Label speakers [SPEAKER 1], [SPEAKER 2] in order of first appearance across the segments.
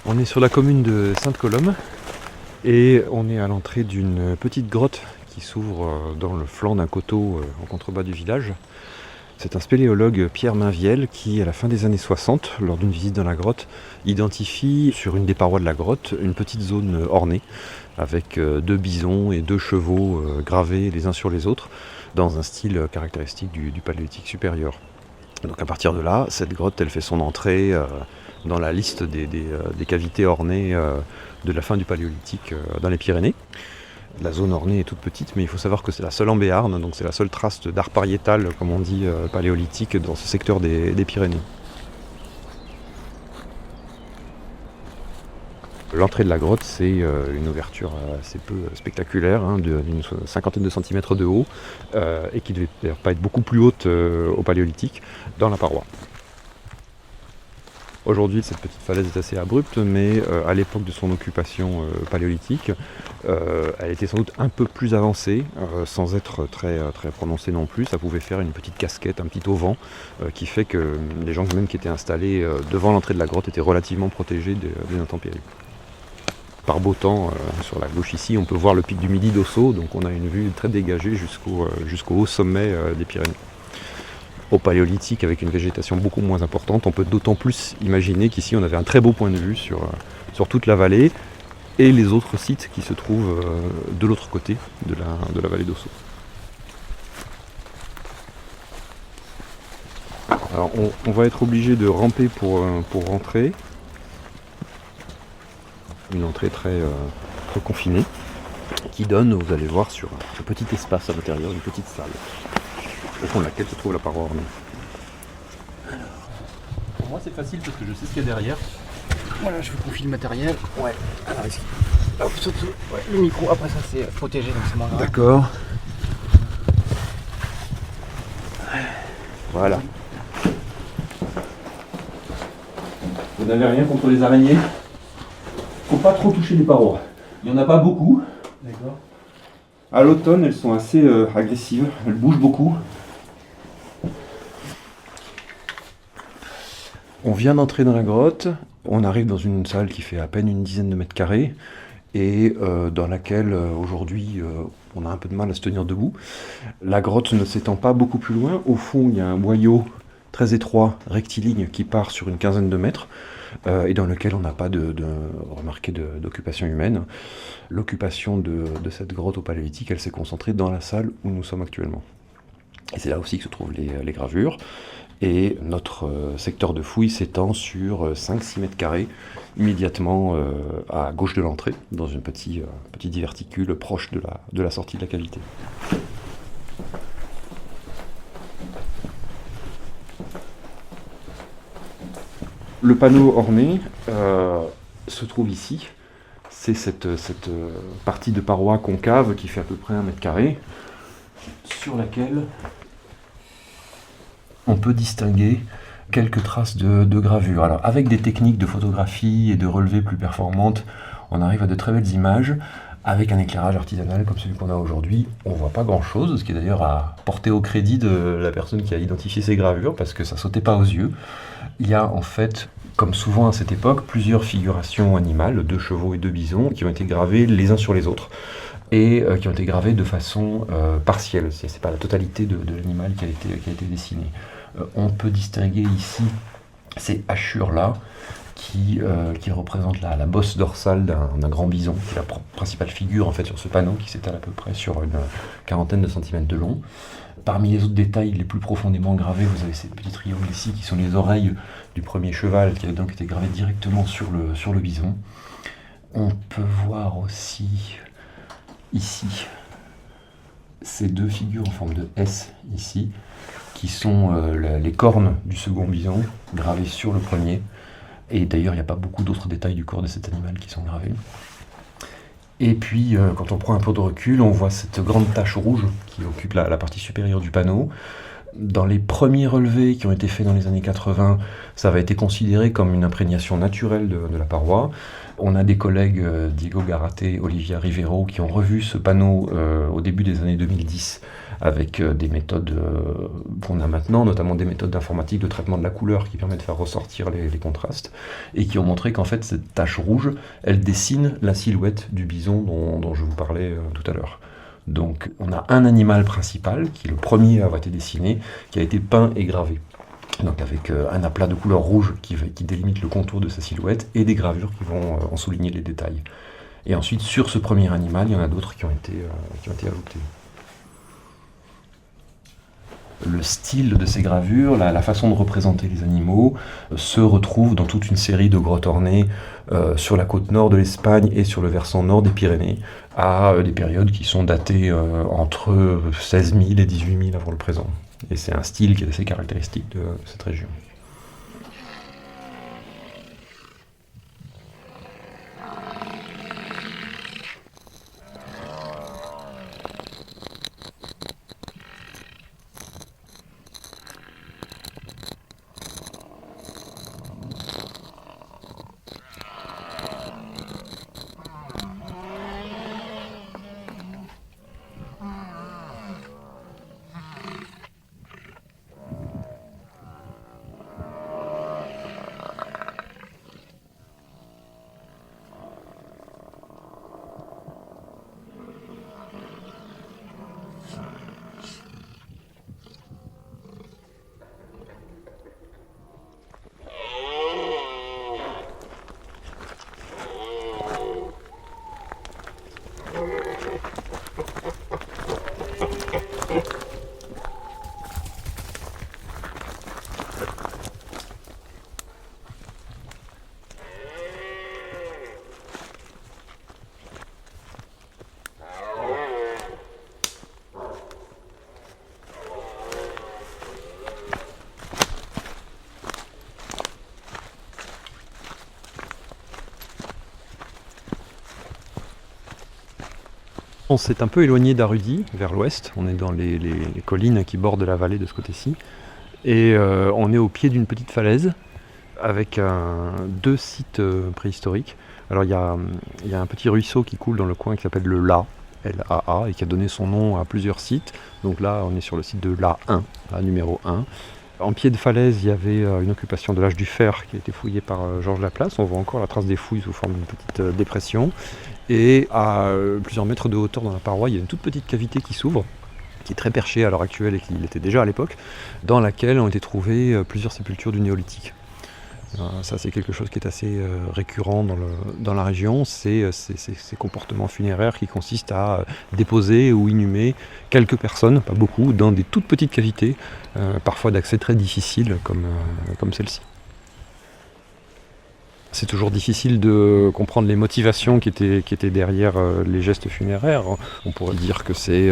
[SPEAKER 1] On est sur la commune de Sainte-Colombe et on est à l'entrée d'une petite grotte qui s'ouvre dans le flanc d'un coteau en contrebas du village. C'est un spéléologue, Pierre Mainviel, qui, à la fin des années 60, lors d'une visite dans la grotte, identifie sur une des parois de la grotte une petite zone ornée avec 2 bisons et 2 chevaux gravés les uns sur les autres dans un style caractéristique du Paléolithique supérieur. Donc à partir de là, cette grotte elle fait son entrée dans la liste des cavités ornées de la fin du Paléolithique dans les Pyrénées. La zone ornée est toute petite, mais il faut savoir que c'est la seule en Béarn, donc c'est la seule trace d'art pariétal, comme on dit, paléolithique dans ce secteur des Pyrénées. L'entrée de la grotte, c'est une ouverture assez peu spectaculaire, d'une cinquantaine de centimètres de haut, et qui ne devait d'ailleurs pas être beaucoup plus haute au Paléolithique, dans la paroi. Aujourd'hui, cette petite falaise est assez abrupte, mais à l'époque de son occupation paléolithique, elle était sans doute un peu plus avancée, sans être très prononcée non plus. Ça pouvait faire une petite casquette, un petit auvent, qui fait que les gens même qui étaient installés devant l'entrée de la grotte étaient relativement protégés des intempéries. Par beau temps, sur la gauche ici, on peut voir le pic du Midi d'Ossau, donc on a une vue très dégagée jusqu'au haut sommet des Pyrénées. Au Paléolithique, avec une végétation beaucoup moins importante, on peut d'autant plus imaginer qu'ici on avait un très beau point de vue sur toute la vallée et les autres sites qui se trouvent de l'autre côté de la vallée d'Ossau. Alors on va être obligé de ramper pour rentrer. Une entrée très confinée qui donne, vous allez voir, sur un petit espace à l'intérieur, une petite salle, au fond de laquelle se trouve la paroi ornée. Alors, pour moi c'est facile parce que je sais ce qu'il y a derrière.
[SPEAKER 2] Voilà, je vous confie le matériel. Ouais. Alors ici. Hop, surtout, ouais, le micro, après ça c'est protégé, donc c'est moins grave.
[SPEAKER 1] D'accord. Voilà. Vous n'avez rien contre les araignées? Faut pas trop toucher les parois. Il n'y en a pas beaucoup.
[SPEAKER 2] D'accord.
[SPEAKER 1] À l'automne, elles sont assez agressives. Elles bougent beaucoup. On vient d'entrer dans la grotte. On arrive dans une salle qui fait à peine une dizaine de mètres carrés et dans laquelle aujourd'hui on a un peu de mal à se tenir debout. La grotte ne s'étend pas beaucoup plus loin. Au fond, il y a un boyau très étroit, rectiligne, qui part sur une quinzaine de mètres et dans lequel on n'a pas remarqué d'occupation humaine. L'occupation de cette grotte au Paléolithique, elle s'est concentrée dans la salle où nous sommes actuellement. Et c'est là aussi que se trouvent les gravures. Et notre secteur de fouille s'étend sur 5-6 mètres carrés, immédiatement à gauche de l'entrée, dans un petit diverticule proche de la sortie de la cavité. Le panneau orné se trouve ici. C'est cette partie de paroi concave qui fait à peu près 1 mètre carré, sur laquelle on peut distinguer quelques traces de gravure. Alors, avec des techniques de photographie et de relevé plus performantes, on arrive à de très belles images. Avec un éclairage artisanal comme celui qu'on a aujourd'hui, on ne voit pas grand-chose, ce qui est d'ailleurs à porter au crédit de la personne qui a identifié ces gravures, parce que ça ne sautait pas aux yeux. Il y a en fait, comme souvent à cette époque, plusieurs figurations animales, 2 chevaux et 2 bisons, qui ont été gravés les uns sur les autres, et qui ont été gravés de façon partielle. Ce n'est pas la totalité de l'animal qui a été dessiné. On peut distinguer ici ces hachures-là, qui représente la bosse dorsale d'un grand bison, qui est la principale figure en fait sur ce panneau, qui s'étale à peu près sur une quarantaine de centimètres de long. Parmi les autres détails les plus profondément gravés, vous avez ces petits triangles ici qui sont les oreilles du premier cheval, qui a donc été gravé directement sur le bison. On peut voir aussi ici ces 2 figures en forme de S ici, qui sont les cornes du second bison gravées sur le premier. Et d'ailleurs, il n'y a pas beaucoup d'autres détails du corps de cet animal qui sont gravés. Et puis, quand on prend un peu de recul, on voit cette grande tache rouge qui occupe la partie supérieure du panneau. Dans les premiers relevés qui ont été faits dans les années 80, ça avait été considéré comme une imprégnation naturelle de la paroi. On a des collègues, Diego Garate et Olivia Rivero, qui ont revu ce panneau au début des années 2010 avec des méthodes qu'on a maintenant, notamment des méthodes d'informatique de traitement de la couleur qui permettent de faire ressortir les contrastes, et qui ont montré qu'en fait cette tache rouge, elle dessine la silhouette du bison dont je vous parlais tout à l'heure. Donc on a un animal principal, qui est le premier à avoir été dessiné, qui a été peint et gravé. Donc avec un aplat de couleur rouge qui délimite le contour de sa silhouette, et des gravures qui vont en souligner les détails. Et ensuite, sur ce premier animal, il y en a d'autres qui ont été ajoutés. Le style de ces gravures, la façon de représenter les animaux, se retrouve dans toute une série de grottes ornées sur la côte nord de l'Espagne et sur le versant nord des Pyrénées, à des périodes qui sont datées entre 16 000 et 18 000 avant le présent. Et c'est un style qui est assez caractéristique de cette région. On s'est un peu éloigné d'Arudi, vers l'ouest. On est dans les collines qui bordent la vallée de ce côté-ci. Et on est au pied d'une petite falaise avec deux sites préhistoriques. Alors il y a un petit ruisseau qui coule dans le coin qui s'appelle le La, L-A-A, et qui a donné son nom à plusieurs sites. Donc là, on est sur le site de La 1, la numéro 1. En pied de falaise, il y avait une occupation de l'âge du fer qui a été fouillée par Georges Laplace. On voit encore la trace des fouilles sous forme d'une petite dépression. Et à plusieurs mètres de hauteur dans la paroi, il y a une toute petite cavité qui s'ouvre, qui est très perchée à l'heure actuelle et qui l'était déjà à l'époque, dans laquelle ont été trouvées plusieurs sépultures du néolithique. Ça, c'est quelque chose qui est assez récurrent dans la région, c'est ces comportements funéraires qui consistent à déposer ou inhumer quelques personnes, pas beaucoup, dans des toutes petites cavités, parfois d'accès très difficile comme celle-ci. C'est toujours difficile de comprendre les motivations qui étaient derrière les gestes funéraires. On pourrait dire que c'est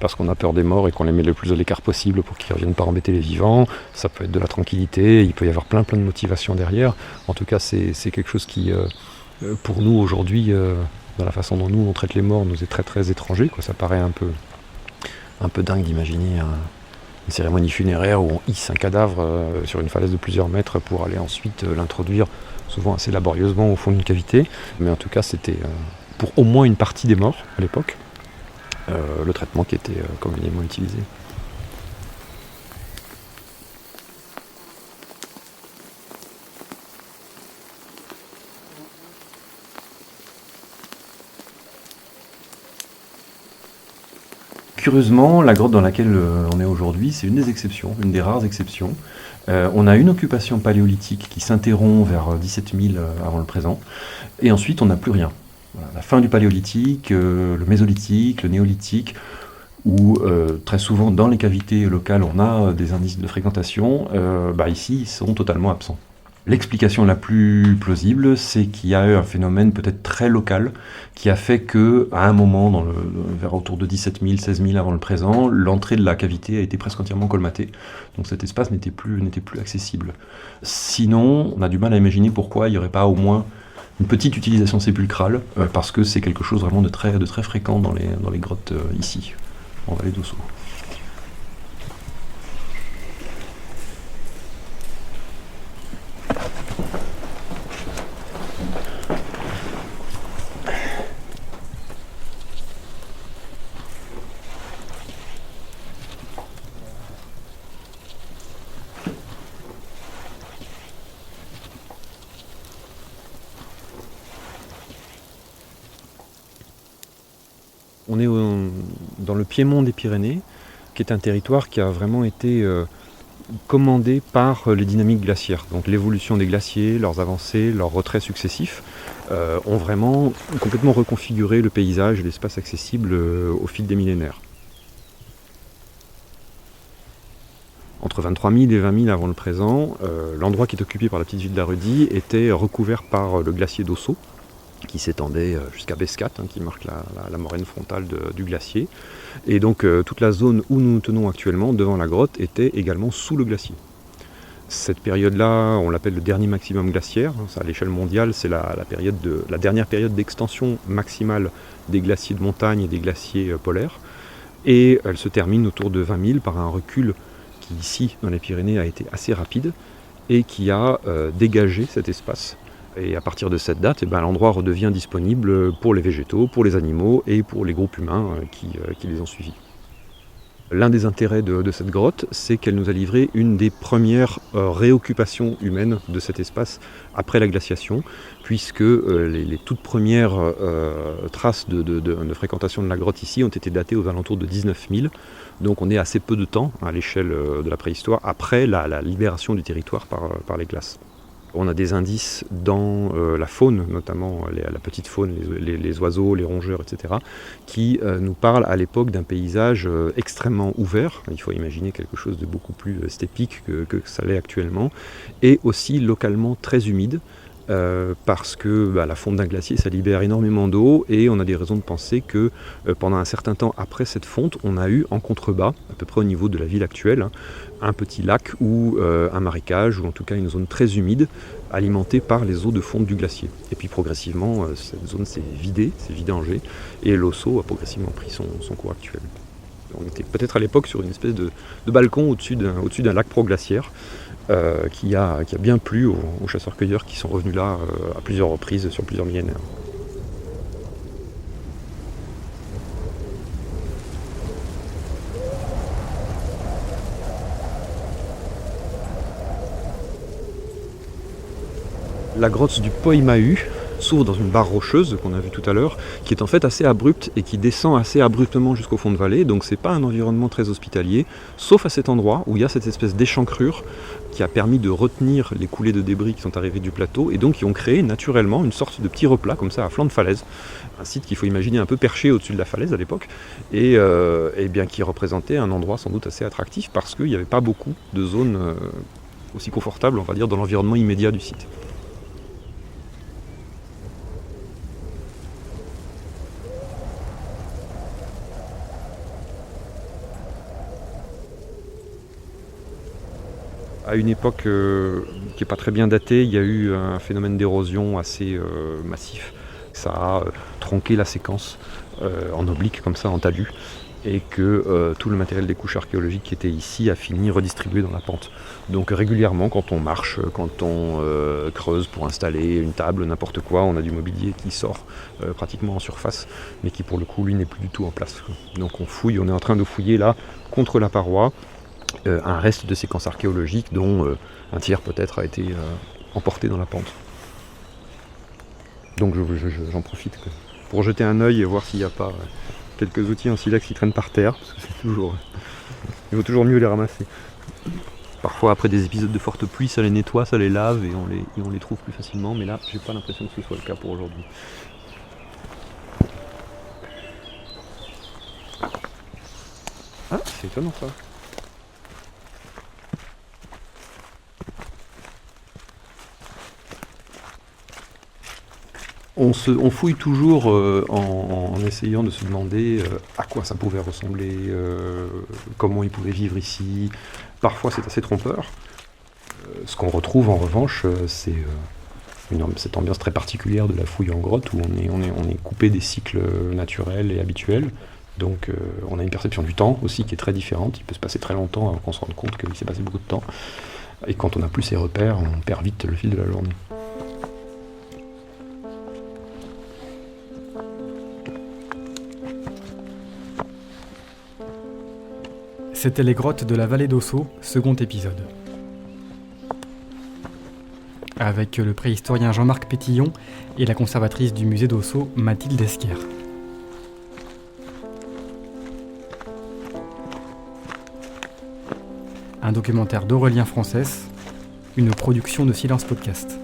[SPEAKER 1] parce qu'on a peur des morts et qu'on les met le plus à l'écart possible pour qu'ils ne reviennent pas embêter les vivants. Ça peut être de la tranquillité, il peut y avoir plein de motivations derrière. En tout cas, c'est quelque chose qui, pour nous aujourd'hui, dans la façon dont nous on traite les morts, nous est très très étranger. Ça paraît un peu dingue d'imaginer une cérémonie funéraire où on hisse un cadavre sur une falaise de plusieurs mètres pour aller ensuite l'introduire souvent assez laborieusement au fond d'une cavité, mais en tout cas c'était pour au moins une partie des morts à l'époque, le traitement qui était communément utilisé. Curieusement, la grotte dans laquelle on est aujourd'hui, c'est une des exceptions, une des rares exceptions. On a une occupation paléolithique qui s'interrompt vers 17 000 avant le présent, et ensuite on n'a plus rien. Voilà, la fin du paléolithique, le mésolithique, le néolithique, où très souvent dans les cavités locales on a des indices de fréquentation, ici ils sont totalement absents. L'explication la plus plausible, c'est qu'il y a eu un phénomène peut-être très local qui a fait que, à un moment, vers autour de 17 000, 16 000 avant le présent, l'entrée de la cavité a été presque entièrement colmatée. Donc cet espace n'était plus accessible. Sinon, on a du mal à imaginer pourquoi il n'y aurait pas au moins une petite utilisation sépulcrale, parce que c'est quelque chose vraiment de très fréquent dans les grottes ici, en vallée d'Ossau. On est dans le piémont des Pyrénées, qui est un territoire qui a vraiment été commandé par les dynamiques glaciaires. Donc l'évolution des glaciers, leurs avancées, leurs retraits successifs ont vraiment complètement reconfiguré le paysage et l'espace accessible au fil des millénaires. Entre 23 000 et 20 000 avant le présent, l'endroit qui est occupé par la petite ville d'Arrudie était recouvert par le glacier d'Ossau, qui s'étendait jusqu'à Bescat, qui marque la moraine frontale du glacier. Et donc toute la zone où nous nous tenons actuellement, devant la grotte, était également sous le glacier. Cette période-là, on l'appelle le dernier maximum glaciaire. À l'échelle mondiale, c'est la dernière période d'extension maximale des glaciers de montagne et des glaciers polaires. Et elle se termine autour de 20 000 par un recul qui, ici, dans les Pyrénées, a été assez rapide et qui a dégagé cet espace. Et à partir de cette date, l'endroit redevient disponible pour les végétaux, pour les animaux et pour les groupes humains qui les ont suivis. L'un des intérêts de cette grotte, c'est qu'elle nous a livré une des premières réoccupations humaines de cet espace après la glaciation, puisque les toutes premières traces de fréquentation de la grotte ici ont été datées aux alentours de 19 000. Donc on est assez peu de temps à l'échelle de la préhistoire après la libération du territoire par les glaces. On a des indices dans la faune, notamment la petite faune, les oiseaux, les rongeurs, etc., qui nous parlent à l'époque d'un paysage extrêmement ouvert. Il faut imaginer quelque chose de beaucoup plus stépique que ça l'est actuellement, et aussi localement très humide, parce que la fonte d'un glacier, ça libère énormément d'eau, et on a des raisons de penser que pendant un certain temps après cette fonte, on a eu en contrebas, à peu près au niveau de la ville actuelle, un petit lac ou un marécage, ou en tout cas une zone très humide, alimentée par les eaux de fonte du glacier. Et puis progressivement, cette zone s'est vidangée, et l'Ossau a progressivement pris son cours actuel. On était peut-être à l'époque sur une espèce de balcon au-dessus d'un lac proglaciaire, qui a bien plu aux chasseurs-cueilleurs qui sont revenus là à plusieurs reprises sur plusieurs millénaires. La grotte du Poimahu s'ouvre dans une barre rocheuse qu'on a vue tout à l'heure, qui est en fait assez abrupte et qui descend assez abruptement jusqu'au fond de vallée, donc c'est pas un environnement très hospitalier, sauf à cet endroit où il y a cette espèce d'échancrure qui a permis de retenir les coulées de débris qui sont arrivées du plateau, et donc qui ont créé naturellement une sorte de petit replat comme ça à flanc de falaise, un site qu'il faut imaginer un peu perché au-dessus de la falaise à l'époque, et bien qui représentait un endroit sans doute assez attractif parce qu'il n'y avait pas beaucoup de zones aussi confortables, on va dire, dans l'environnement immédiat du site. À une époque qui n'est pas très bien datée, il y a eu un phénomène d'érosion assez massif. Ça a tronqué la séquence en oblique, comme ça, en talus, et que tout le matériel des couches archéologiques qui était ici a fini redistribué dans la pente. Donc régulièrement, quand on marche, quand on creuse pour installer une table, n'importe quoi, on a du mobilier qui sort pratiquement en surface, mais qui pour le coup, lui, n'est plus du tout en place. Donc on fouille, on est en train de fouiller là, contre la paroi, un reste de séquences archéologiques dont un tiers peut-être a été emporté dans la pente. Donc j'en profite pour jeter un œil et voir s'il n'y a pas quelques outils en silex qui traînent par terre, parce que il vaut toujours mieux les ramasser. Parfois après des épisodes de forte pluie, ça les nettoie, ça les lave et on les trouve plus facilement, mais là j'ai pas l'impression que ce soit le cas pour aujourd'hui. Ah, c'est étonnant ça. On fouille toujours en essayant de se demander à quoi ça pouvait ressembler, comment ils pouvaient vivre ici. Parfois c'est assez trompeur. Ce qu'on retrouve en revanche, c'est cette ambiance très particulière de la fouille en grotte où on est coupé des cycles naturels et habituels. Donc on a une perception du temps aussi qui est très différente. Il peut se passer très longtemps avant qu'on se rende compte qu'il s'est passé beaucoup de temps. Et quand on n'a plus ces repères, on perd vite le fil de la journée.
[SPEAKER 3] C'était les grottes de la vallée d'Ossau, second épisode. Avec le préhistorien Jean-Marc Pétillon et la conservatrice du musée d'Ossau, Mathilde Esquer. un documentaire d'Aurélien Frances, une production de Silence Podcast.